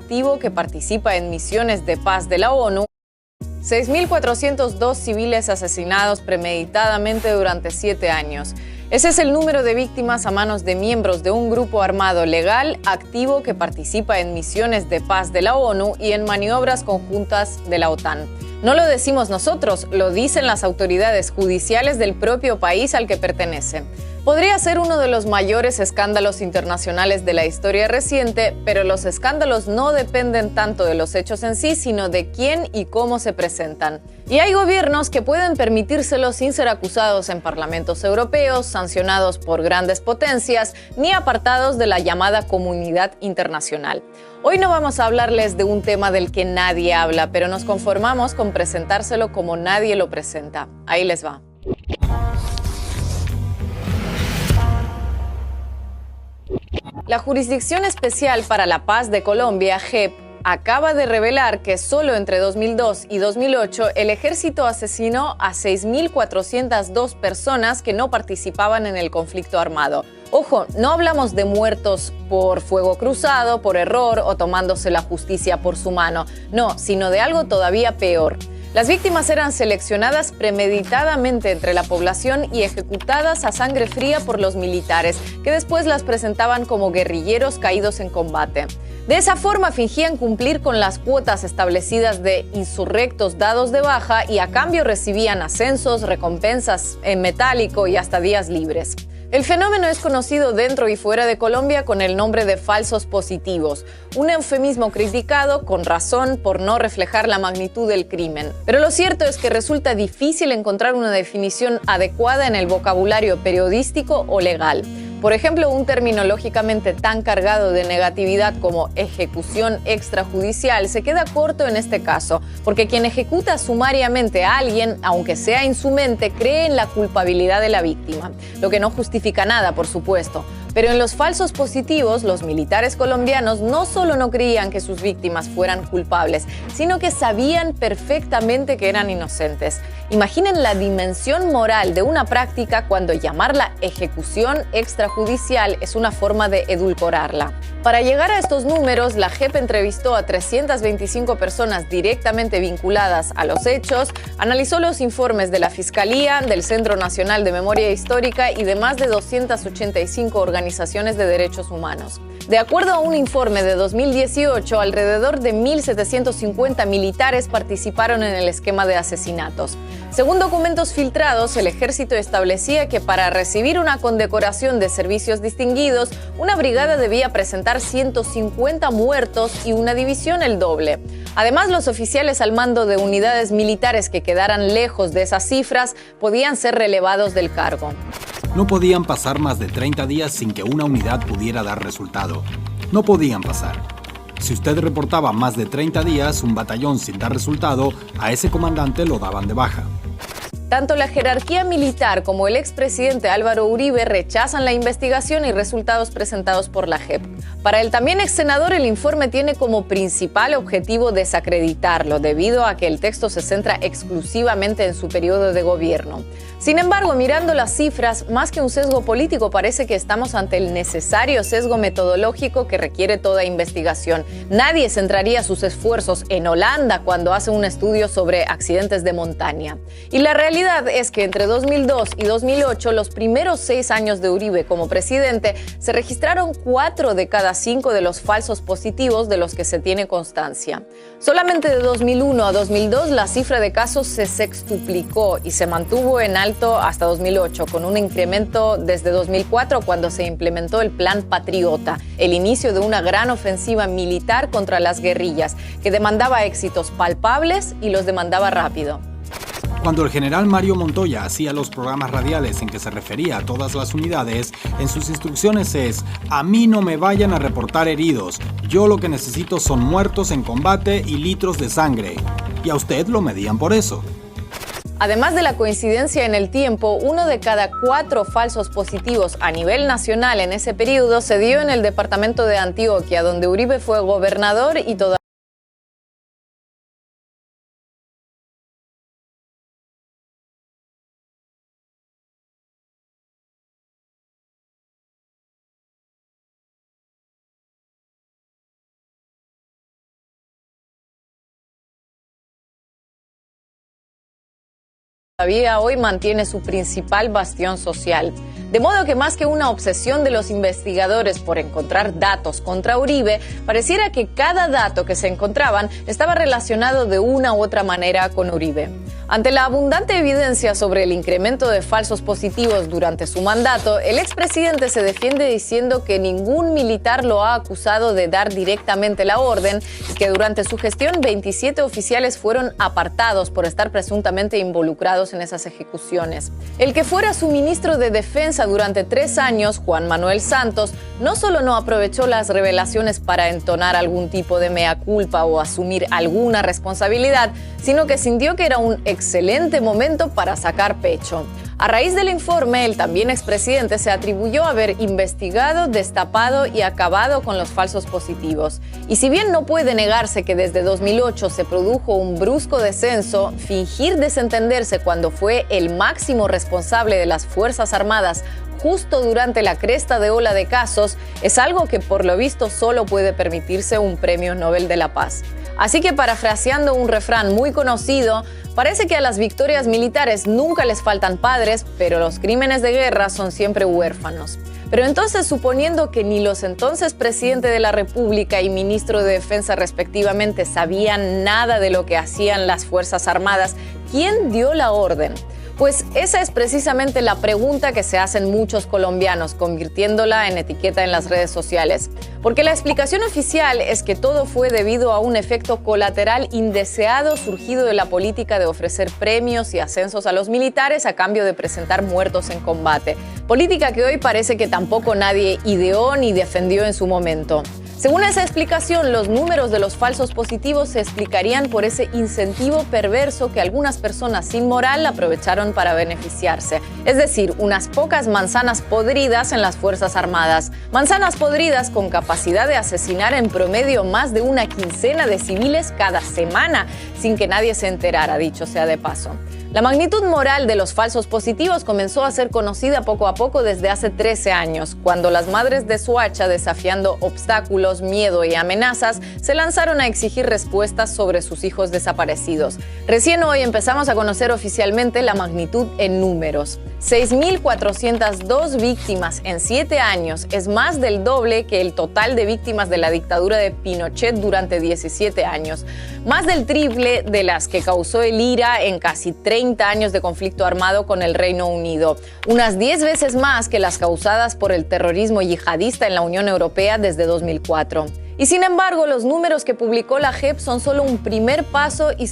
activo que participa en misiones de paz de la ONU. 6.402 civiles asesinados premeditadamente durante 7 años. Ese es el número de víctimas a manos de miembros de un grupo armado legal activo que participa en misiones de paz de la ONU y en maniobras conjuntas de la OTAN. No lo decimos nosotros, lo dicen las autoridades judiciales del propio país al que pertenece. Podría ser uno de los mayores escándalos internacionales de la historia reciente, pero los escándalos no dependen tanto de los hechos en sí, sino de quién y cómo se presentan. Y hay gobiernos que pueden permitírselo sin ser acusados en parlamentos europeos, sancionados por grandes potencias, ni apartados de la llamada comunidad internacional. Hoy no vamos a hablarles de un tema del que nadie habla, pero nos conformamos con presentárselo como nadie lo presenta. Ahí les va. La Jurisdicción Especial para la Paz de Colombia, JEP, acaba de revelar que solo entre 2002 y 2008 el ejército asesinó a 6.402 personas que no participaban en el conflicto armado. Ojo, no hablamos de muertos por fuego cruzado, por error o tomándose la justicia por su mano. No, sino de algo todavía peor. Las víctimas eran seleccionadas premeditadamente entre la población y ejecutadas a sangre fría por los militares, que después las presentaban como guerrilleros caídos en combate. De esa forma fingían cumplir con las cuotas establecidas de insurrectos dados de baja y a cambio recibían ascensos, recompensas en metálico y hasta días libres. El fenómeno es conocido dentro y fuera de Colombia con el nombre de falsos positivos, un eufemismo criticado con razón por no reflejar la magnitud del crimen. Pero lo cierto es que resulta difícil encontrar una definición adecuada en el vocabulario periodístico o legal. Por ejemplo, un término lógicamente tan cargado de negatividad como ejecución extrajudicial se queda corto en este caso, porque quien ejecuta sumariamente a alguien, aunque sea en su mente, cree en la culpabilidad de la víctima, lo que no justifica nada, por supuesto. Pero en los falsos positivos, los militares colombianos no solo no creían que sus víctimas fueran culpables, sino que sabían perfectamente que eran inocentes. Imaginen la dimensión moral de una práctica cuando llamarla ejecución extrajudicial es una forma de edulcorarla. Para llegar a estos números, la JEP entrevistó a 325 personas directamente vinculadas a los hechos, analizó los informes de la Fiscalía, del Centro Nacional de Memoria Histórica y de más de 285 organizaciones de derechos humanos. De acuerdo a un informe de 2018, alrededor de 1.750 militares participaron en el esquema de asesinatos. Según documentos filtrados, el ejército establecía que para recibir una condecoración de servicios distinguidos, una brigada debía presentar 150 muertos y una división el doble. Además, los oficiales al mando de unidades militares que quedaran lejos de esas cifras podían ser relevados del cargo. No podían pasar más de 30 días sin que una unidad pudiera dar resultado. No podían pasar. Si usted reportaba más de 30 días un batallón sin dar resultado, a ese comandante lo daban de baja. Tanto la jerarquía militar como el expresidente Álvaro Uribe rechazan la investigación y resultados presentados por la JEP. Para el también ex senador, el informe tiene como principal objetivo desacreditarlo, debido a que el texto se centra exclusivamente en su periodo de gobierno. Sin embargo, mirando las cifras, más que un sesgo político, parece que estamos ante el necesario sesgo metodológico que requiere toda investigación. Nadie centraría sus esfuerzos en Holanda cuando hace un estudio sobre accidentes de montaña. Y la realidad es que entre 2002 y 2008, los primeros 6 años de Uribe como presidente, se registraron 4 de cada 5 de los falsos positivos de los que se tiene constancia. Solamente de 2001 a 2002, la cifra de casos se sextuplicó y se mantuvo en alto hasta 2008, con un incremento desde 2004 cuando se implementó el Plan Patriota, el inicio de una gran ofensiva militar contra las guerrillas, que demandaba éxitos palpables y los demandaba rápido. Cuando el general Mario Montoya hacía los programas radiales en que se refería a todas las unidades, en sus instrucciones es: a mí no me vayan a reportar heridos, yo lo que necesito son muertos en combate y litros de sangre. Y a usted lo medían por eso. Además de la coincidencia en el tiempo, 1 de cada 4 falsos positivos a nivel nacional en ese periodo se dio en el departamento de Antioquia, donde Uribe fue gobernador y todavía todavía hoy mantiene su principal bastión social. De modo que más que una obsesión de los investigadores por encontrar datos contra Uribe, pareciera que cada dato que se encontraban estaba relacionado de una u otra manera con Uribe. Ante la abundante evidencia sobre el incremento de falsos positivos durante su mandato, el expresidente se defiende diciendo que ningún militar lo ha acusado de dar directamente la orden y que durante su gestión 27 oficiales fueron apartados por estar presuntamente involucrados en esas ejecuciones. El que fuera su ministro de Defensa durante 3 años, Juan Manuel Santos, no solo no aprovechó las revelaciones para entonar algún tipo de mea culpa o asumir alguna responsabilidad, sino que sintió que era un excelente momento para sacar pecho. A raíz del informe, el también expresidente se atribuyó a haber investigado, destapado y acabado con los falsos positivos. Y si bien no puede negarse que desde 2008 se produjo un brusco descenso, fingir desentenderse cuando fue el máximo responsable de las Fuerzas Armadas justo durante la cresta de ola de casos es algo que por lo visto solo puede permitirse un premio Nobel de la Paz. Así que parafraseando un refrán muy conocido, parece que a las victorias militares nunca les faltan padres, pero los crímenes de guerra son siempre huérfanos. Pero entonces, suponiendo que ni los entonces presidente de la República y ministro de Defensa respectivamente sabían nada de lo que hacían las Fuerzas Armadas, ¿quién dio la orden? Pues esa es precisamente la pregunta que se hacen muchos colombianos, convirtiéndola en etiqueta en las redes sociales. Porque la explicación oficial es que todo fue debido a un efecto colateral indeseado surgido de la política de ofrecer premios y ascensos a los militares a cambio de presentar muertos en combate. Política que hoy parece que tampoco nadie ideó ni defendió en su momento. Según esa explicación, los números de los falsos positivos se explicarían por ese incentivo perverso que algunas personas sin moral aprovecharon para beneficiarse. Es decir, unas pocas manzanas podridas en las Fuerzas Armadas. Manzanas podridas con capacidad de asesinar en promedio más de una quincena de civiles cada semana, sin que nadie se enterara, dicho sea de paso. La magnitud moral de los falsos positivos comenzó a ser conocida poco a poco desde hace 13 años, cuando las madres de Soacha, desafiando obstáculos, miedo y amenazas, se lanzaron a exigir respuestas sobre sus hijos desaparecidos. Recién hoy empezamos a conocer oficialmente la magnitud en números. 6.402 víctimas en 7 años es más del doble que el total de víctimas de la dictadura de Pinochet durante 17 años. Más del triple de las que causó el IRA en casi 30 años de conflicto armado con el Reino Unido. Unas 10 veces más que las causadas por el terrorismo yihadista en la Unión Europea desde 2004. Y sin embargo, los números que publicó la JEP son solo un primer paso y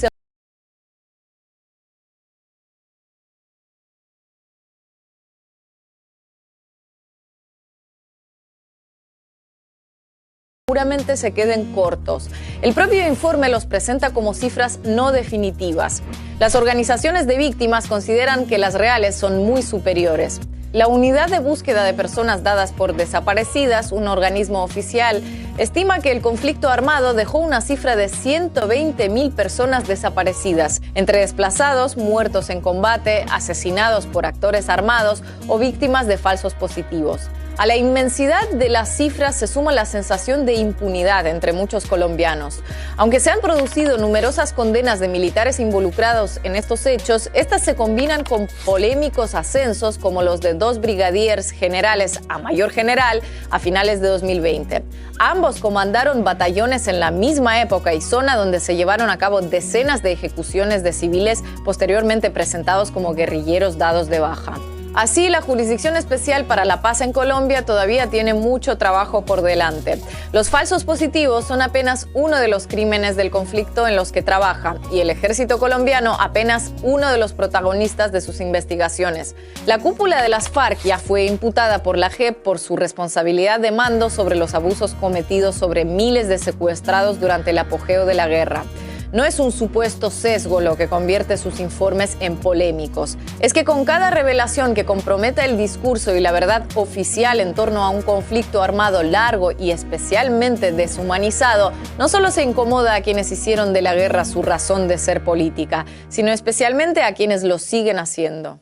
seguramente se queden cortos. El propio informe los presenta como cifras no definitivas. Las organizaciones de víctimas consideran que las reales son muy superiores. La Unidad de Búsqueda de Personas Dadas por Desaparecidas, un organismo oficial, estima que el conflicto armado dejó una cifra de 120.000 personas desaparecidas, entre desplazados, muertos en combate, asesinados por actores armados o víctimas de falsos positivos. A la inmensidad de las cifras se suma la sensación de impunidad entre muchos colombianos. Aunque se han producido numerosas condenas de militares involucrados en estos hechos, estas se combinan con polémicos ascensos como los de 2 brigadiers generales a mayor general a finales de 2020. Ambos comandaron batallones en la misma época y zona donde se llevaron a cabo decenas de ejecuciones de civiles posteriormente presentados como guerrilleros dados de baja. Así, la Jurisdicción Especial para la Paz en Colombia todavía tiene mucho trabajo por delante. Los falsos positivos son apenas uno de los crímenes del conflicto en los que trabaja y el ejército colombiano apenas uno de los protagonistas de sus investigaciones. La cúpula de las FARC ya fue imputada por la JEP por su responsabilidad de mando sobre los abusos cometidos sobre miles de secuestrados durante el apogeo de la guerra. No es un supuesto sesgo lo que convierte sus informes en polémicos. Es que con cada revelación que comprometa el discurso y la verdad oficial en torno a un conflicto armado largo y especialmente deshumanizado, no solo se incomoda a quienes hicieron de la guerra su razón de ser política, sino especialmente a quienes lo siguen haciendo.